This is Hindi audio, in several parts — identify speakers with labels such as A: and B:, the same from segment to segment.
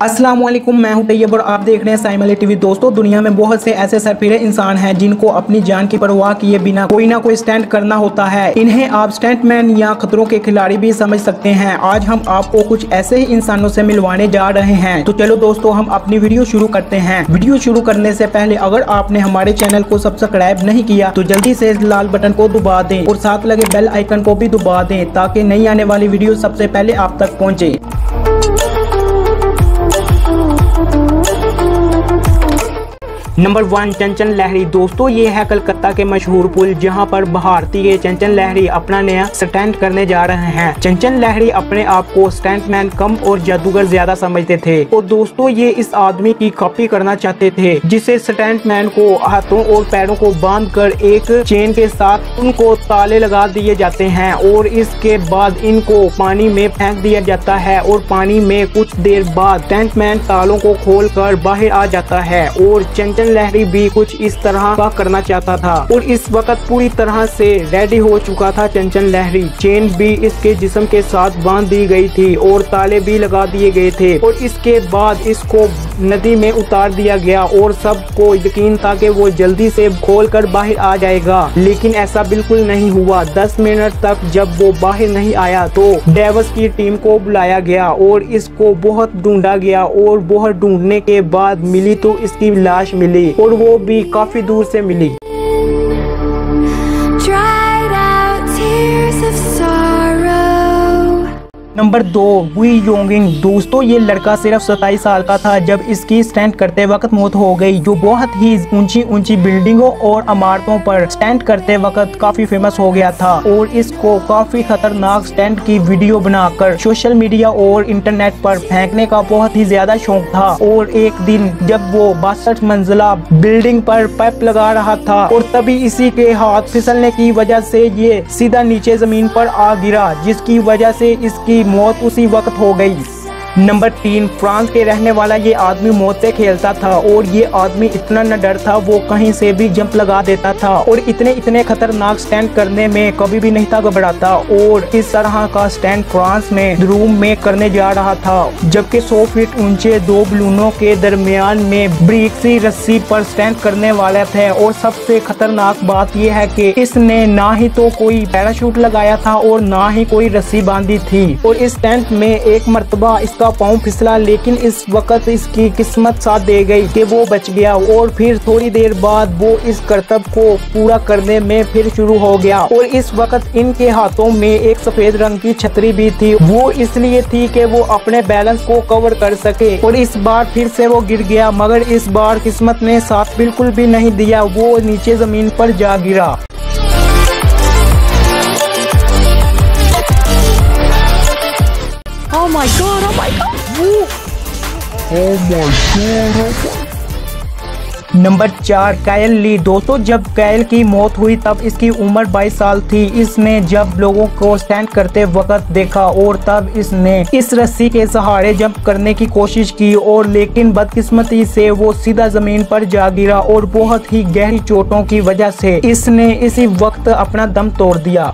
A: अस्सलाम वालेकुम, मैं हूं तैयब और आप देख रहे हैं साइमली टीवी। दोस्तों, दुनिया में बहुत से ऐसे सरफिरे इंसान हैं जिनको अपनी जान की परवाह किए बिना कोई ना कोई स्टंट करना होता है। इन्हें आप स्टंटमैन या खतरों के खिलाड़ी भी समझ सकते हैं। आज हम आपको कुछ ऐसे ही इंसानों से मिलवाने जा रहे हैं। तो चलो दोस्तों, हम अपनी वीडियो शुरू करते हैं। वीडियो शुरू करने से पहले अगर आपने हमारे चैनल को सब्सक्राइब नहीं किया तो जल्दी से इस लाल बटन को दबा दें और साथ लगे बेल आइकन को भी दबा दें ताकि नई आने वाली वीडियो सबसे पहले आप तक पहुँचे। नंबर 1, चंचल लहरी। दोस्तों, ये है कलकत्ता के मशहूर पुल जहां पर भारतीय चंचल लहरी अपना नया स्टंट करने जा रहे हैं। चंचल लहरी अपने आप को स्टंटमैन कम और जादूगर ज्यादा समझते थे और दोस्तों ये इस आदमी की कॉपी करना चाहते थे जिसे स्टंटमैन को हाथों और पैरों को बांधकर एक चेन के साथ उनको ताले लगा दिए जाते हैं और इसके बाद इनको पानी में फेंक दिया जाता है और पानी में कुछ देर बाद स्टंटमैन तालों को खोलकर बाहर आ जाता है और चंचल लहरी भी कुछ इस तरह का करना चाहता था और इस वक्त पूरी तरह से रेडी हो चुका था चंचल लहरी। चेन भी इसके जिस्म के साथ बांध दी गई थी और ताले भी लगा दिए गए थे और इसके बाद इसको नदी में उतार दिया गया और सबको यकीन था कि वो जल्दी से खोलकर बाहर आ जाएगा, लेकिन ऐसा बिल्कुल नहीं हुआ। 10 मिनट तक जब वो बाहर नहीं आया तो डेविस की टीम को बुलाया गया और इसको बहुत ढूंढा गया और बहुत ढूंढने के बाद मिली तो इसकी लाश मिली और वो भी काफी दूर से मिली। नंबर 2, हुई योंगिंग। दोस्तों, ये लड़का सिर्फ 27 साल का था जब इसकी स्टंट करते वक्त मौत हो गई, जो बहुत ही ऊंची ऊंची बिल्डिंगों और इमारतों पर स्टंट करते वक्त काफी फेमस हो गया था और इसको काफी खतरनाक स्टंट की वीडियो बनाकर सोशल मीडिया और इंटरनेट पर फेंकने का बहुत ही ज्यादा शौक था। और एक दिन जब वो 62 मंजिला बिल्डिंग पर पाइप लगा रहा था और तभी इसी के हाथ फिसलने की वजह से ये सीधा नीचे जमीन पर आ गिरा, जिसकी वजह से इसकी मौत उसी वक्त हो गई। नंबर 3, फ्रांस के रहने वाला ये आदमी मौत से खेलता था और ये आदमी इतना निडर था, वो कहीं से भी जंप लगा देता था और इतने खतरनाक स्टंट करने में कभी भी नहीं था घबराता और इस तरह का स्टंट फ्रांस में रूम में करने जा रहा था, जबकि 100 फीट ऊंचे 2 बलूनों के दरमियान में ब्रिक सी रस्सी पर स्टंट करने वाले थे। और सबसे खतरनाक बात यह है कि इसने ना ही तो कोई पैराशूट लगाया था और ना ही कोई रस्सी बांधी थी और इस स्टंट में एक मर्तबा का पांव फिसला, लेकिन इस वक्त इसकी किस्मत साथ दे गई कि वो बच गया और फिर थोड़ी देर बाद वो इस करतब को पूरा करने में फिर शुरू हो गया। और इस वक्त इनके हाथों में एक सफेद रंग की छतरी भी थी, वो इसलिए थी कि वो अपने बैलेंस को कवर कर सके। और इस बार फिर से वो गिर गया, मगर इस बार किस्मत ने साथ बिल्कुल भी नहीं दिया, वो नीचे जमीन पर जा गिरा।
B: Oh my god, oh my god.
A: Oh my god. Number 4, कायल ली। दोस्तों, जब कायल की मौत हुई तब इसकी उम्र 22 साल थी। इसने जब लोगों को स्टंट करते वक्त देखा और तब इसने इस रस्सी के सहारे जंप करने की कोशिश की और लेकिन बदकिस्मती से वो सीधा जमीन पर जा गिरा और बहुत ही गहरी चोटों की वजह से इसने इसी वक्त अपना दम तोड़ दिया।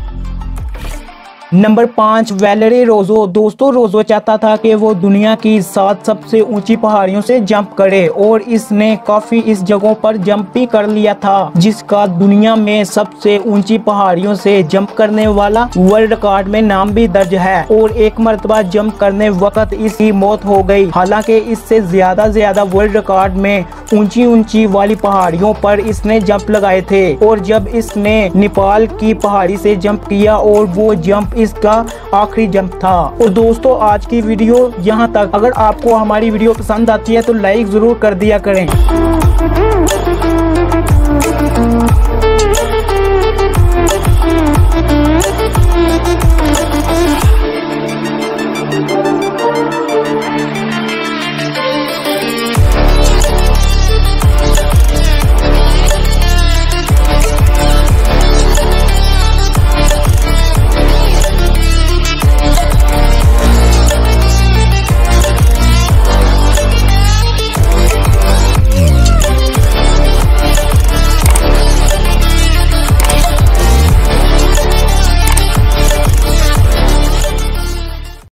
A: नंबर 5, वैलेरी रोजो। दोस्तों, रोजो चाहता था कि वो दुनिया की 7 सबसे ऊंची पहाड़ियों से जंप करे और इसने काफी इस जगहों पर जंप भी कर लिया था, जिसका दुनिया में सबसे ऊंची पहाड़ियों से जंप करने वाला वर्ल्ड रिकॉर्ड में नाम भी दर्ज है। और एक मर्तबा जंप करने वक्त इसकी मौत हो गई। हालांकि इससे ज्यादा वर्ल्ड रिकॉर्ड में ऊंची वाली पहाड़ियों पर इसने जंप लगाए थे और जब इसने नेपाल की पहाड़ी से जंप किया और वो जंप इसका आखिरी जंप था। और दोस्तों, आज की वीडियो यहाँ तक। अगर आपको हमारी वीडियो पसंद आती है तो लाइक जरूर कर दिया करें।